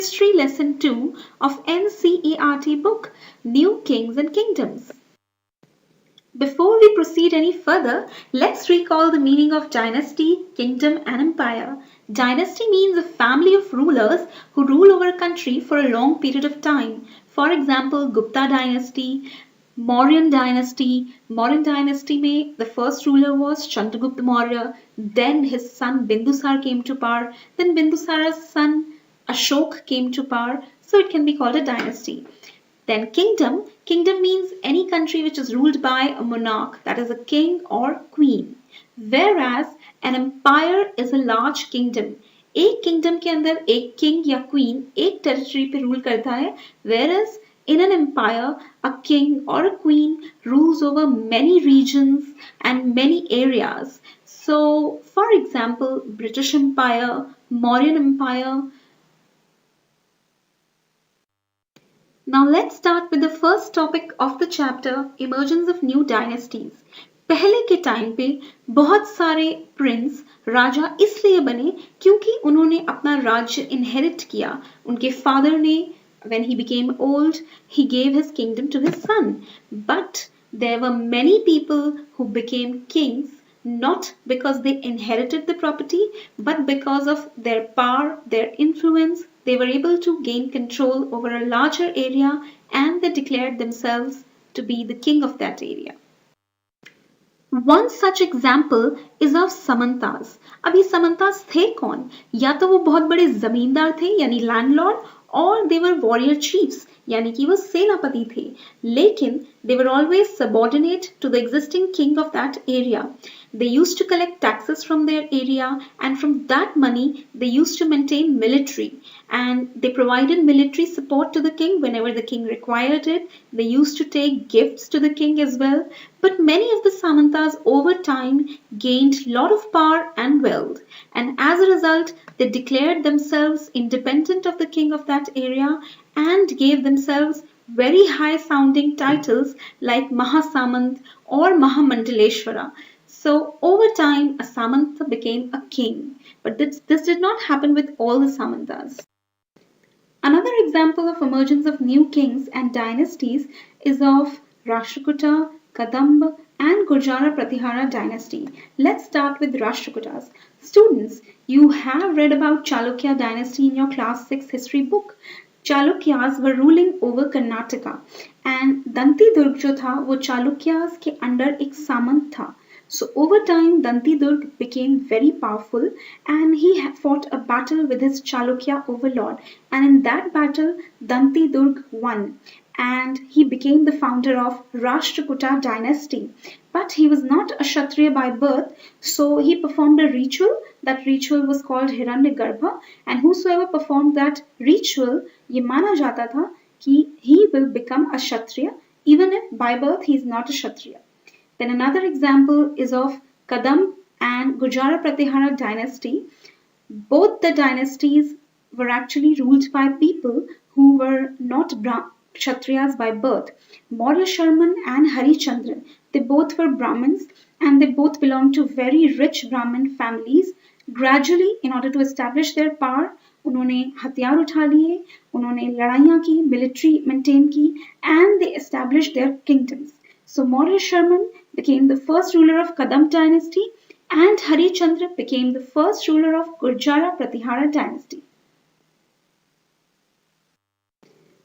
History Lesson 2 of NCERT book New Kings and Kingdoms. Before we proceed any further, let's recall the meaning of dynasty, kingdom, and empire. Dynasty means a family of rulers who rule over a country for a long period of time. For example, Gupta dynasty, Mauryan dynasty. Mauryan dynasty में the first ruler was Chandragupta Maurya. Then his son Bindusar came to power. Then Bindusar's son Ashok came to power, so it can be called a dynasty. Then kingdom. Kingdom means any country which is ruled by a monarch, that is a king or queen. Whereas an empire is a large kingdom. एक kingdom के अंदर एक king या queen एक territory पे rule करता है, whereas in an empire, a king or a queen rules over many regions and many areas. So, for example, British Empire, Mauryan Empire. Now let's start with the first topic of the chapter, emergence of new dynasties. पहले के time पे बहुत सारे Prince राजा इसलिए बने क्योंकि उन्होंने अपना राज्य इनहेरिट किया. उनके फादर ने when he became old, he gave his kingdom to his son. But there were many people who became kings not because they inherited the property, but because of their power, their influence. They were able to gain control over a larger area and they declared themselves to be the king of that area. One such example is of Samantas. अब ये Samantas थे कौन? या तो वो बहुत बड़े जमींदार थे यानी लैंडलॉर्ड और they were warrior chiefs यानी कि वो सेनापति थे. लेकिन they were always subordinate to the existing king of that area. They used to collect taxes from their area and from that money they used to maintain military and they provided military support to the king whenever the king required it. They used to take gifts to the king as well. But many of the Samantas over time gained lot of power and wealth and as a result they declared themselves independent of the king of that area and gave themselves very high sounding titles like Mahasamant or Mahamandaleshwara. So over time a Samanta became a king. But this did not happen with all the Samantas. Another example of emergence of new kings and dynasties is of Rashtrakuta, Kadamba and Gurjara Pratihara dynasty. Let's start with Rashtrakutas. Students, you have read about Chalukya dynasty in your class 6 history book. Chalukyas were ruling over Karnataka and Danti Durg जो था वो Chalukyas के under एक सामंत था. So over time Danti Durg became very powerful and he fought a battle with his Chalukya overlord and in that battle Danti Durg won and he became the founder of Rashtrakuta dynasty. But he was not a Kshatriya by birth, so he performed a ritual. That ritual was called Hiranyagarbha and whosoever performed that ritual, ये माना जाता था कि he will become a Kshatriya even if by birth he is not a Kshatriya. Then another example is of Kadam and Gurjara Pratihara dynasty. Both the dynasties were actually ruled by people who were not Kshatriyas by birth. Maurya Sharman and Harichandran, they both were Brahmins and they both belonged to very rich Brahmin families. Gradually, in order to establish their power, उन्होंने हथियार उठा लिए, उन्होंने लड़ाइयाँ की, military maintain की, and they established their kingdoms. So Maurya Sharman became the first ruler of Kadam dynasty and Harichandra became the first ruler of Gurjara Pratihara dynasty.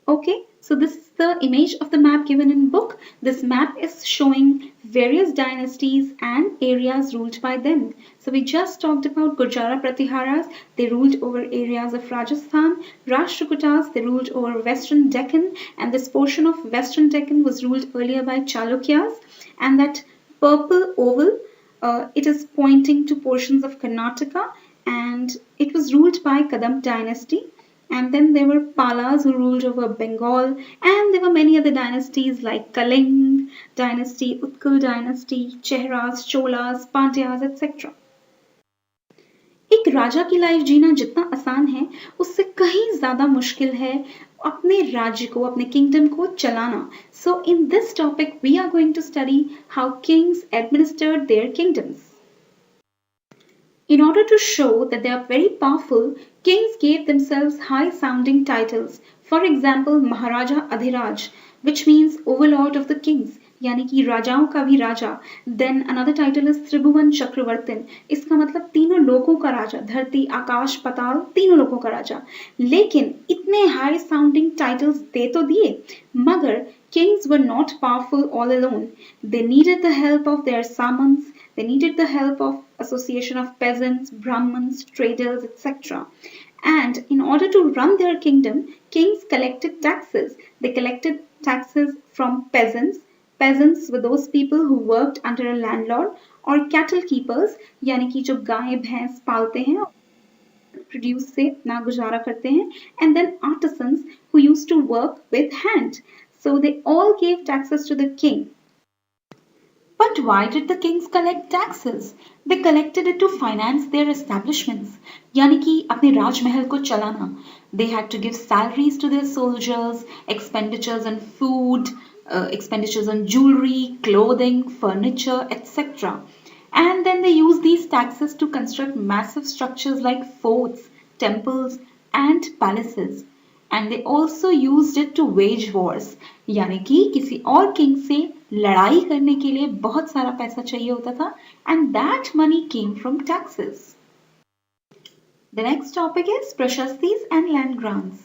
Okay, so this is the image of the map given in book. This map is showing various dynasties and areas ruled by them. So we just talked about Gurjara Pratiharas. They ruled over areas of Rajasthan. Rashtrakutas, they ruled over Western Deccan and this portion of Western Deccan was ruled earlier by Chalukyas. And that purple oval, it is pointing to portions of Karnataka and it was ruled by Kadam dynasty. And then there were Palas who ruled over Bengal and there were many other dynasties like Kaling dynasty, Utkal dynasty, Chehras, Cholas, Pandyas, etc. एक राजा की life जीना जितना आसान है उससे कहीं ज्यादा मुश्किल है अपने राज्य को, अपने किंगडम को चलाना. So in this topic we are going to study how kings administered their kingdoms. In order to show that they are very powerful, kings gave themselves high-sounding titles. For example, Maharaja Adhiraj, which means overlord of the kings, यानी कि राजाओं का भी राजा. Then another title is त्रिभुवन चक्रवर्तिन. इसका मतलब तीनों लोकों का राजा, धरती आकाश पाताल तीनों लोकों का राजा. लेकिन इतने हाई साउंडिंग टाइटल्स दे तो दिए, मगर kings were not powerful all alone. They needed the help of their samans. They needed the help of association of peasants, Brahmins, traders, etc. And in order to run their kingdom, kings collected taxes. They collected taxes from peasants. Peasants were those people who worked under a landlord, or cattle keepers, यानी कि जो गाय भैंस पालते हैं, produce से अपना गुजारा करते हैं, and then artisans who used to work with hand. So they all gave taxes to the king. But why did the kings collect taxes? They collected it to finance their establishments. यानी कि अपने राजमहल को चलाना. They had to give salaries to their soldiers, expenditures on food, expenditures on jewelry, clothing, furniture, etc. And then they used these taxes to construct massive structures like forts, temples, and palaces. And they also used it to wage wars. यानी कि किसी और king से लड़ाई करने के लिए बहुत सारा पैसा चाहिए होता था, and that money came from taxes. The next topic is prashastis and land grants.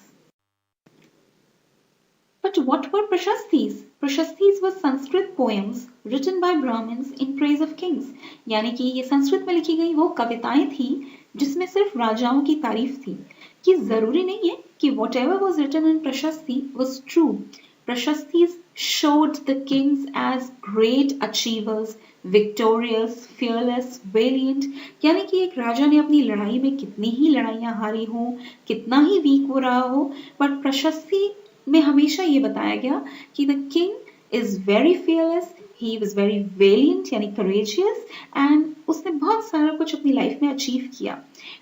But what were prashastis? Prashastis were Sanskrit poems written by Brahmins in praise of kings. यानी कि ये संस्कृत में लिखी गई वो कविताएं थी जिसमें सिर्फ राजाओं की तारीफ थी. कि जरूरी नहीं है कि whatever was written in prashasti was true. Prashastis showed the kings as great achievers, victorious, fearless, valiant. यानी कि एक राजा ने अपनी लड़ाई में कितनी ही लड़ाइयां हारी हो, कितना ही वीक वो रहा हो, but प्रशस्ति में हमेशा ये बताया गया कि the king is very fearless, he was very valiant यानी courageous, and उसने बहुत सारा कुछ अपनी लाइफ में अचीव किया.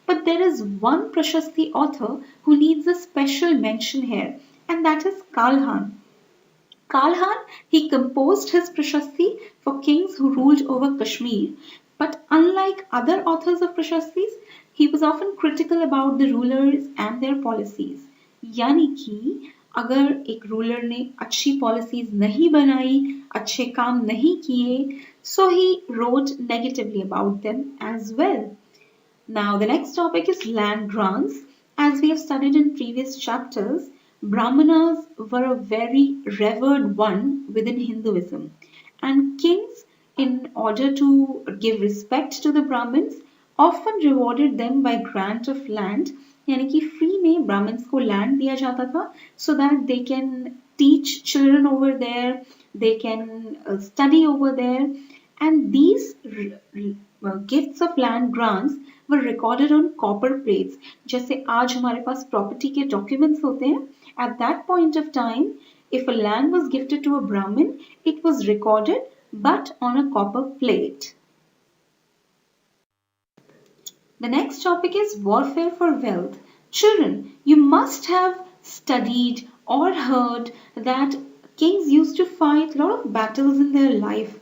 But there is one प्रशस्ति author who needs a special mention here, and that is Kalhan. Kalhan, he composed his prashasti for kings who ruled over Kashmir, but unlike other authors of prashastis, he was often critical about the rulers and their policies. यानी कि अगर एक ruler ने अच्छी policies नहीं बनाई, अच्छे काम नहीं किए, so he wrote negatively about them as well. Now the next topic is land grants. As we have studied in previous chapters, Brahmanas were a very revered one within Hinduism, and kings, in order to give respect to the Brahmins, often rewarded them by grant of land. यानी कि free में Brahmins को land दिया जाता था so that they can teach children over there, they can study over there, and these gifts of land grants were recorded on copper plates. जैसे आज हमारे पास प्रॉपर्टी के डॉक्यूमेंट्स होते हैं, at that point of time, if a land was gifted to a Brahmin, it was recorded but on a copper plate. The next topic is warfare for wealth. Children, you must have studied or heard that kings used to fight a lot of battles in their life.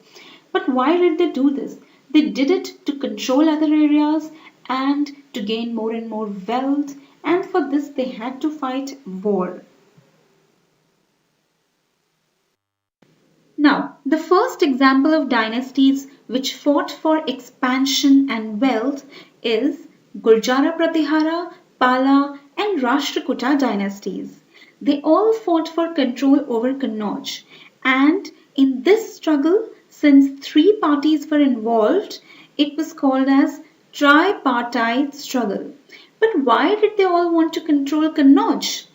But why did they do this? They did it to control other areas and to gain more and more wealth, and for this they had to fight war. Now, the first example of dynasties which fought for expansion and wealth is Gurjara Pratihara, Pala, and Rashtrakuta dynasties. They all fought for control over Kannauj, and in this struggle, since three parties were involved, it was called as tripartite struggle. But why did they all want to control Kannauj?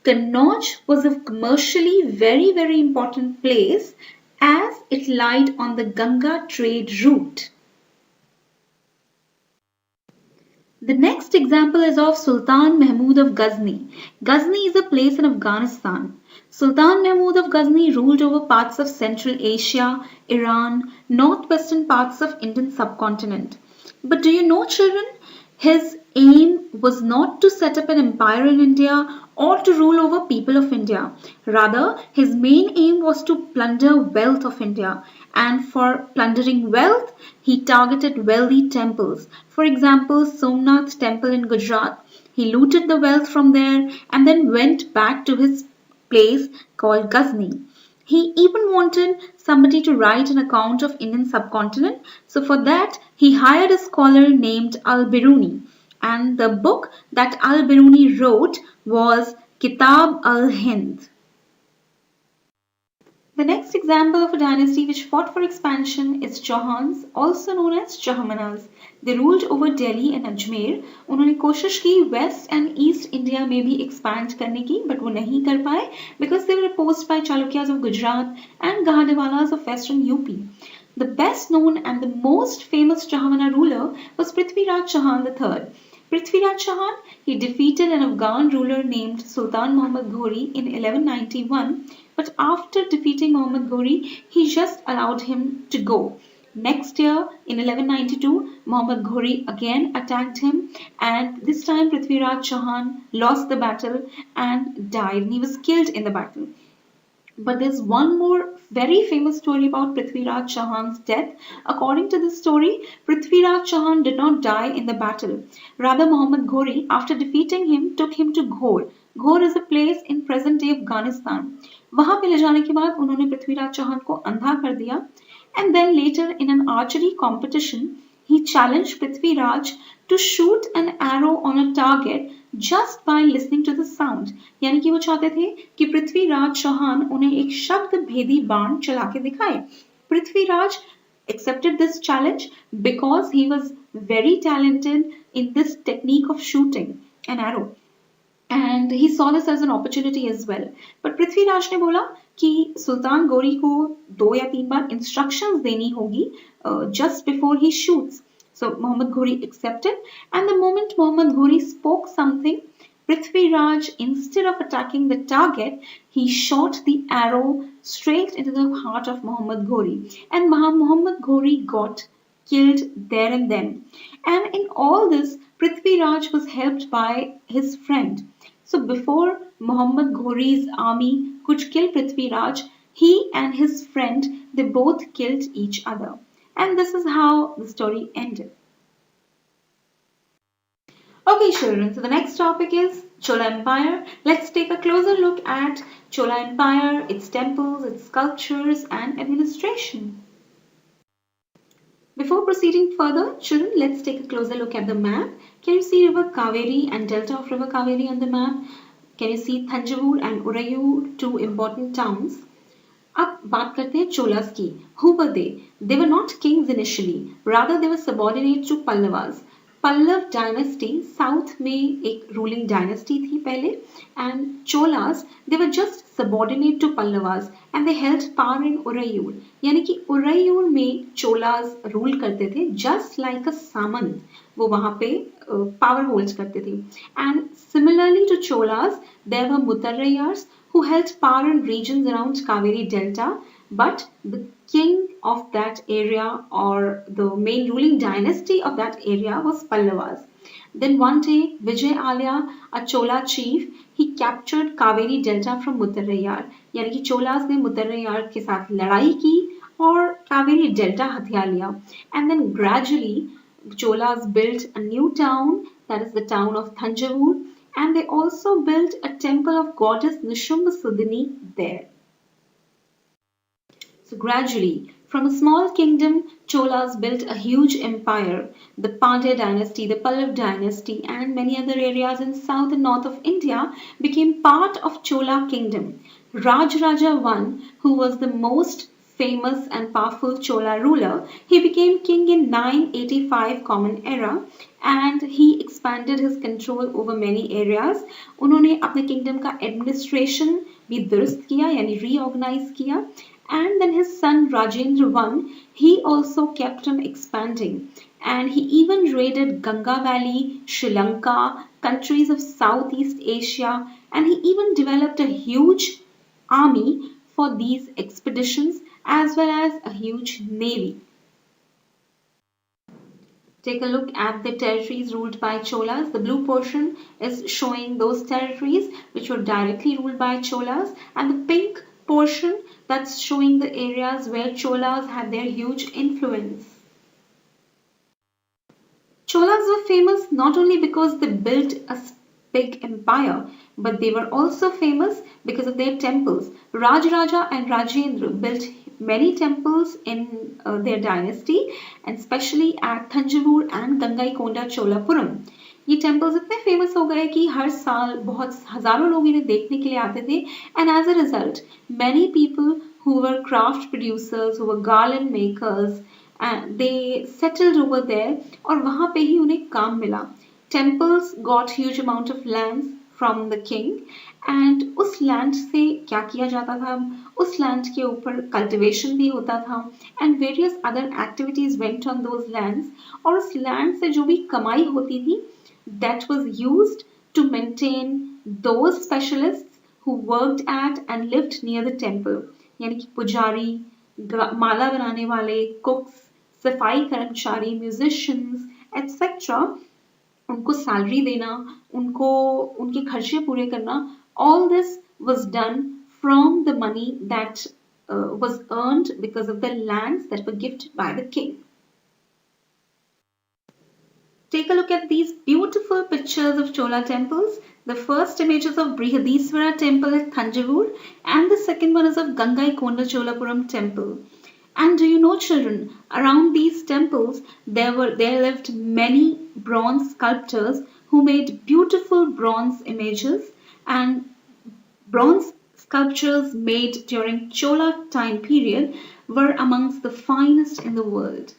Kannauj was a commercially very important place as it lied on the Ganga trade route. The next example is of Sultan Mahmud of Ghazni. Ghazni is a place in Afghanistan. Sultan Mahmud of Ghazni ruled over parts of Central Asia, Iran, northwestern parts of Indian subcontinent. But do you know, children, his aim was not to set up an empire in India or to rule over people of India. Rather, his main aim was to plunder wealth of India. And for plundering wealth, he targeted wealthy temples. For example, Somnath Temple in Gujarat. He looted the wealth from there and then went back to his place called Ghazni. He even wanted somebody to write an account of Indian subcontinent. So for that, he hired a scholar named Al-Biruni. And the book that Al-Biruni wrote was Kitab al-Hind. The next example of a dynasty which fought for expansion is Chauhans, also known as Chahmanas. They ruled over Delhi and Ajmer. उन्होंने कोशिश की waste and east India में भी expand करने की but वो नहीं कर पाए because they were opposed by Chalukyas of Gujarat and Gahadwalas of western UP. The best known and the most famous Chahmana ruler was Prithviraj Chauhan III. Prithviraj Chauhan, he defeated an Afghan ruler named Sultan Muhammad Ghori in 1191, but after defeating Muhammad Ghori, he just allowed him to go. Next year, in 1192, Muhammad Ghori again attacked him, and this time Prithviraj Chauhan lost the battle and died, and he was killed in the battle. But there's one more very famous story about Prithviraj Chauhan's death. According to this story, Prithviraj Chauhan did not die in the battle. Rather, Muhammad Ghori, after defeating him, took him to Ghor. Ghor is a place in present-day Afghanistan. वहां पे ले जाने के बाद उन्होंने पृथ्वीराज चौहान को अंधा कर दिया. And then later in an archery competition, he challenged Prithviraj to shoot an arrow on a target just by listening to the sound. यानी कि वो चाहते थे कि पृथ्वीराज चौहान उन्हें एक शब्द भेदी बाण चला के दिखाए. Prithviraj accepted this challenge because he was very talented in this technique of shooting an arrow. And he saw this as an opportunity as well. But Prithviraj ने बोला कि सुल्तान गौरी को 2 या 3 बार instructions देनी होगी just before he shoots. So Muhammad Ghori accepted, and the moment Muhammad Ghori spoke something, Prithviraj, instead of attacking the target, he shot the arrow straight into the heart of Muhammad Ghori, and Muhammad Ghori got killed there and then. And in all this, Prithviraj was helped by his friend. So before Muhammad Ghori's army could kill Prithviraj, he and his friend, they both killed each other. And this is how the story ended. Okay children, so the next topic is Chola Empire. Let's take a closer look at Chola Empire, its temples, its sculptures and administration. Before proceeding further, children, let's take a closer look at the map. Can you see River Kaveri and delta of River Kaveri on the map? Can you see Thanjavur and Urayur, 2 important towns? अब बात करते हैं चोलास की. Who were they? They were not kings initially. Rather, they were subordinate to Pallavas. Pallav dynasty south में एक ruling dynasty थी पहले, and Cholas they were just subordinate to Pallavas and they held power in Urayur. यानी कि Urayur में Cholas rule करते थे just like a Samant. वो वहाँ पे power holds करते थे. And similarly to Cholas, there were Muttarayars who held power in regions around Kaveri Delta, but the king of that area or the main ruling dynasty of that area was Pallavas. Then one day, Vijay Alya, a Chola chief, he captured Kaveri Delta from Muttarayar. यानी कि Cholas ने Muttarayar के साथ लड़ाई की और Kaveri Delta हथिया लिया. And then gradually, Cholas built a new town, that is the town of Thanjavur, and they also built a temple of goddess Nishumbha Sudhini there. So gradually, from a small kingdom, Cholas built a huge empire. The Pandya dynasty, the Pallav dynasty, and many other areas in south and north of India became part of Chola kingdom. Rajaraja I, who was the most famous and powerful Chola ruler, he became king in 985 Common Era and he expanded his control over many areas. उन्होंने अपने kingdom का administration भी दुरुस्त किया यानी reorganize किया. And then his son Rajendra I, he also kept on expanding. And he even raided Ganga Valley, Sri Lanka, countries of Southeast Asia, and he even developed a huge army for these expeditions as well as a huge navy. Take a look at the territories ruled by Cholas. The blue portion is showing those territories which were directly ruled by Cholas, and the pink portion, That's showing the areas where Cholas had their huge influence. Cholas were famous not only because they built a big empire, but they were also famous because of their temples. Rajaraja and Rajendra built many temples in their dynasty, and especially at Thanjavur and Gangaikonda Cholapuram. ये temples इतने famous हो गए कि हर साल बहुत हजारों लोग इन्हें देखने के लिए आते थे, and as a result many people who were craft producers, who were garland makers, and they settled over there और वहाँ पे ही उन्हें काम मिला. Temples got huge amount of lands from the king and उस land से क्या किया जाता था, उस land के ऊपर cultivation भी होता था and various other activities went on those lands और उस land से जो भी कमाई होती थी that was used to maintain those specialists who worked at and lived near the temple. यानी कि पुजारी, माला बनाने वाले, cooks, सफाई कर्मचारी, म्यूजिशियंस एटसेट्रा, उनको सैलरी देना, उनको उनके खर्चे पूरे करना, all this was done from the money that was earned because of the lands that were gifted by the king. Take a look at these beautiful pictures of Chola temples. The first image is of Brihadiswara temple at Thanjavur and the second one is of Gangaikonda Cholapuram temple. And do you know, children, around these temples there lived many bronze sculptors who made beautiful bronze images, and bronze sculptures made during Chola time period were amongst the finest in the world.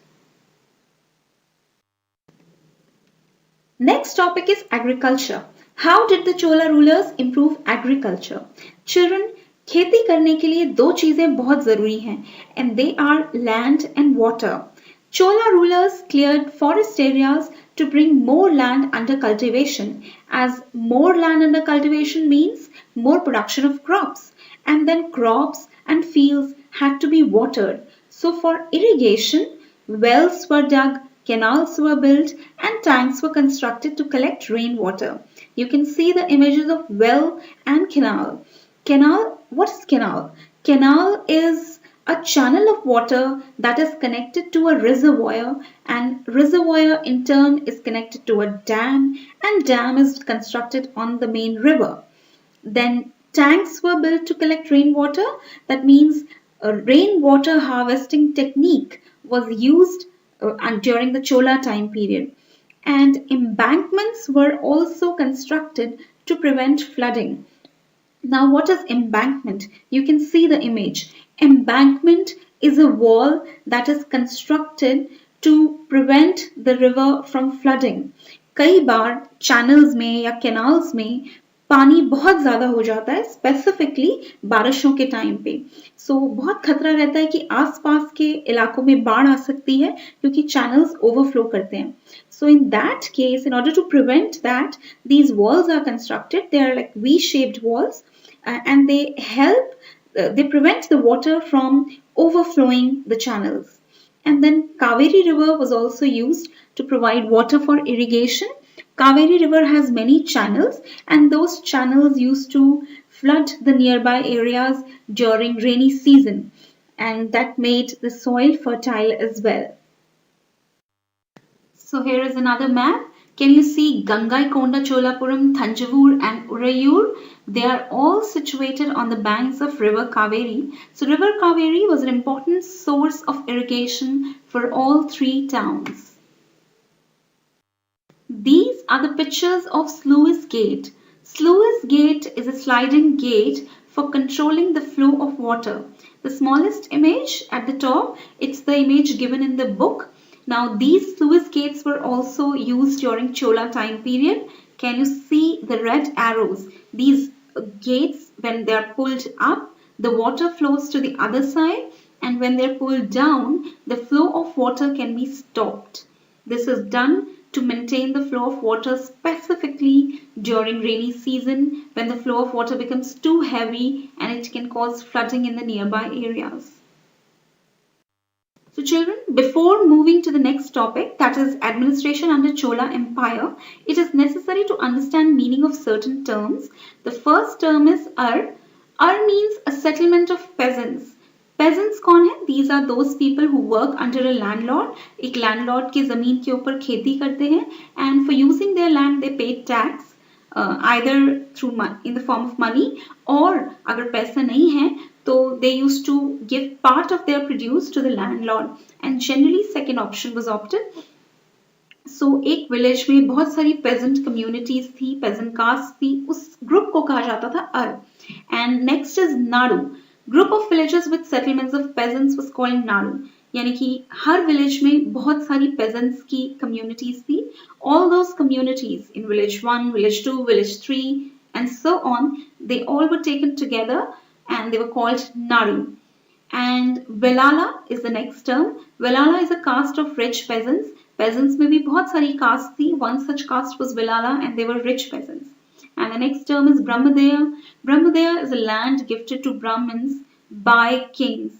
Next topic is agriculture. How did the Chola rulers improve agriculture? Children, खेती करने के लिए दो चीजें बहुत जरूरी हैं and they are land and water. Chola rulers cleared forest areas to bring more land under cultivation, as more land under cultivation means more production of crops, and then crops and fields had to be watered. So for irrigation, wells were dug, canals were built and tanks were constructed to collect rainwater. You can see the images of well and canal. Canal, what is canal? Canal is a channel of water that is connected to a reservoir, and reservoir in turn is connected to a dam, and dam is constructed on the main river. Then tanks were built to collect rainwater. That means a rainwater harvesting technique was used during the Chola time period. And embankments were also constructed to prevent flooding. Now, what is embankment? You can see the image. Embankment is a wall that is constructed to prevent the river from flooding. कई बार channels में या canals में पानी बहुत ज़्यादा हो जाता है, स्पेसिफिकली बारिशों के टाइम पे. सो बहुत खतरा रहता है कि आसपास के इलाकों में बाढ़ आ सकती है क्योंकि चैनल्स ओवरफ्लो करते हैं. So in that case, in order to prevent that, these walls are constructed. They are like V-shaped walls and they prevent the water from overflowing the channels. And then Kaveri River was also used to provide water for irrigation. Kaveri River has many channels and those channels used to flood the nearby areas during rainy season, and that made the soil fertile as well. So here is another map. Can you see Gangaikonda Cholapuram, Thanjavur and Urayur? They are all situated on the banks of river Kaveri. So river Kaveri was an important source of irrigation for all three towns. These are the pictures of sluice gate. Sluice gate is a sliding gate for controlling the flow of water. The smallest image at the top, it's the image given in the book. Now these sluice gates were also used during Chola time period. Can you see the red arrows? These gates, when they are pulled up, the water flows to the other side, and when they are pulled down, the flow of water can be stopped. This is done to maintain the flow of water specifically during rainy season when the flow of water becomes too heavy and it can cause flooding in the nearby areas. So children, before moving to the next topic, that is administration under Chola Empire, it is necessary to understand meaning of certain terms. The first term is Ar. Ar means a settlement of peasants. Peasants कौन है? These are those people who work under a landlord. एक landlord की जमीन के ऊपर खेती करते हैं, and for using their land they pay tax. Either through in the form of money, or अगर पैसा नहीं है तो they used to give part of their produce to the landlord, and generally second option was opted. So एक village में बहुत सारी peasant communities थी, peasant caste थी, उस ग्रुप को कहा जाता था अर्. And next is Nadu. Group of villages with settlements of peasants was called Nadu. यानी कि हर विलेज में बहुत सारी peasants की communities थी. All those communities in village 1, village 2, village 3 and so on, they all were taken together and they were called Nadu. And Velala is the next term. Velala is a caste of rich peasants. Peasants में भी बहुत सारी caste थी. One such caste was Velala and they were rich peasants. And the next term is Brahmadeya. Brahmadeya is a land gifted to Brahmins by kings.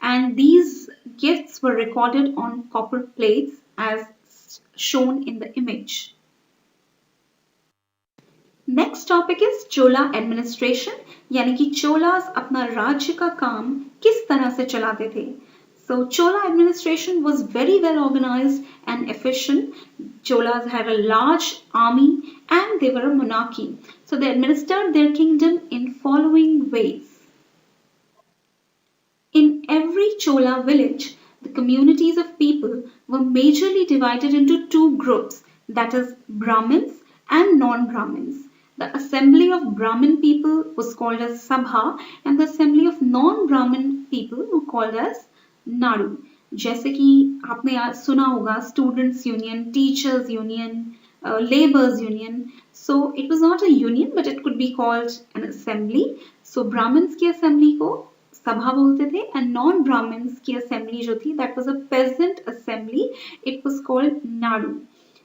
And these gifts were recorded on copper plates as shown in the image. Next topic is Chola administration, यानी कि चोलास अपना राज्य का काम किस तरह से चलाते थे. So Chola administration was very well organized and efficient. Cholas had a large army and they were a monarchy. So they administered their kingdom in following ways. In every Chola village, the communities of people were majorly divided into two groups, that is Brahmins and non-Brahmins. The assembly of Brahmin people was called as Sabha and the assembly of non-Brahmin people were called as Nadu. जैसे कि आपने सुना होगा students union, teachers union, laborers union. So it was not a union but it could be called an assembly. So Brahmins की assembly को सभा बोलते थे and non-Brahmins की assembly जो थी that was a peasant assembly. It was called Nadu.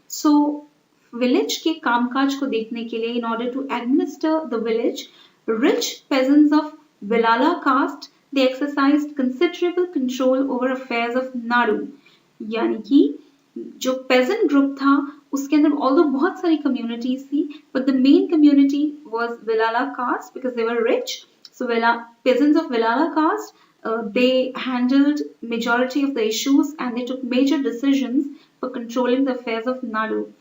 So village के कामकाज को देखने के लिए in order to administer the village, rich peasants of Velala caste they exercised considerable control over affairs of Nadu. यानी कि जो peasant group था उसके अंदर although बहुत सारी communities थी but the main community was Velala caste because they were rich. So peasants of Velala caste they handled majority of the issues and they took major decisions for controlling the affairs of Nadu.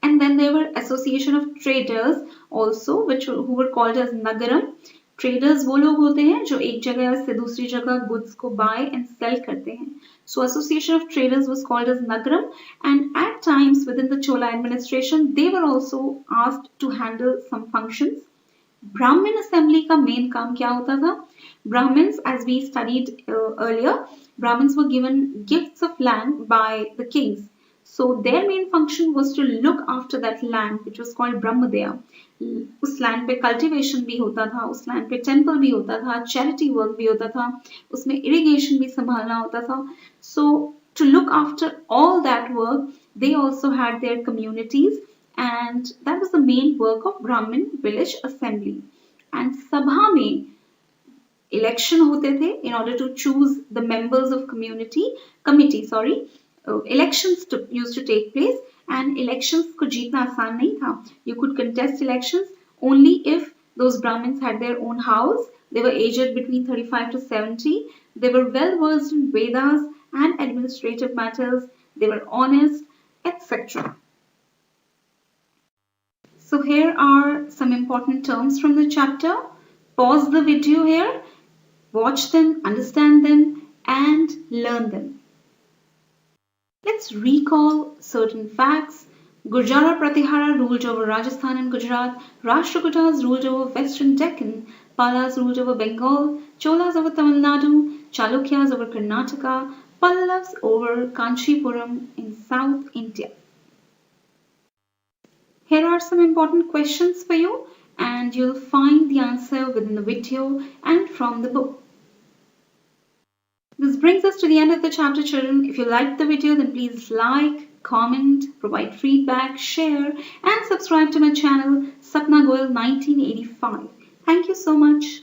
And then there were association of traders also who were called as Nagaram. Traders वो लोग होते हैं जो एक जगह से दूसरी जगह goods को buy and sell करते हैं. So association of traders was called as Nagaram, and at times within the Chola administration they were also asked to handle some functions. Brahmin assembly का main काम क्या होता था? Brahmins, as we studied earlier, Brahmins were given gifts of land by the kings. So their main function was to look after that land, which was called Brahmadeya. उस land पे cultivation भी होता था, उस land पे temple भी होता था, charity work भी होता था, उसमें irrigation भी संभालना होता था. So to look after all that work, they also had their communities, and that was the main work of Brahmin village assembly. And sabha में election होते थे in order to choose the members of committee. Elections used to take place, and elections को जीतना आसान नहीं था. You could contest elections only if those Brahmins had their own house, they were aged between 35 to 70, they were well versed in Vedas and administrative matters, they were honest, etc. So here are some important terms from the chapter. Pause the video here, watch them, understand them and learn them. Let's recall certain facts. Gurjara Pratihara ruled over Rajasthan and Gujarat. Rashtrakutas ruled over Western Deccan. Palas ruled over Bengal. Cholas over Tamil Nadu. Chalukyas over Karnataka. Pallavas over Kanchipuram in South India. Here are some important questions for you, and you'll find the answer within the video and from the book. This brings us to the end of the chapter, children. If you liked the video, then please like, comment, provide feedback, share and subscribe to my channel Sapna Goyal 1985. Thank you so much.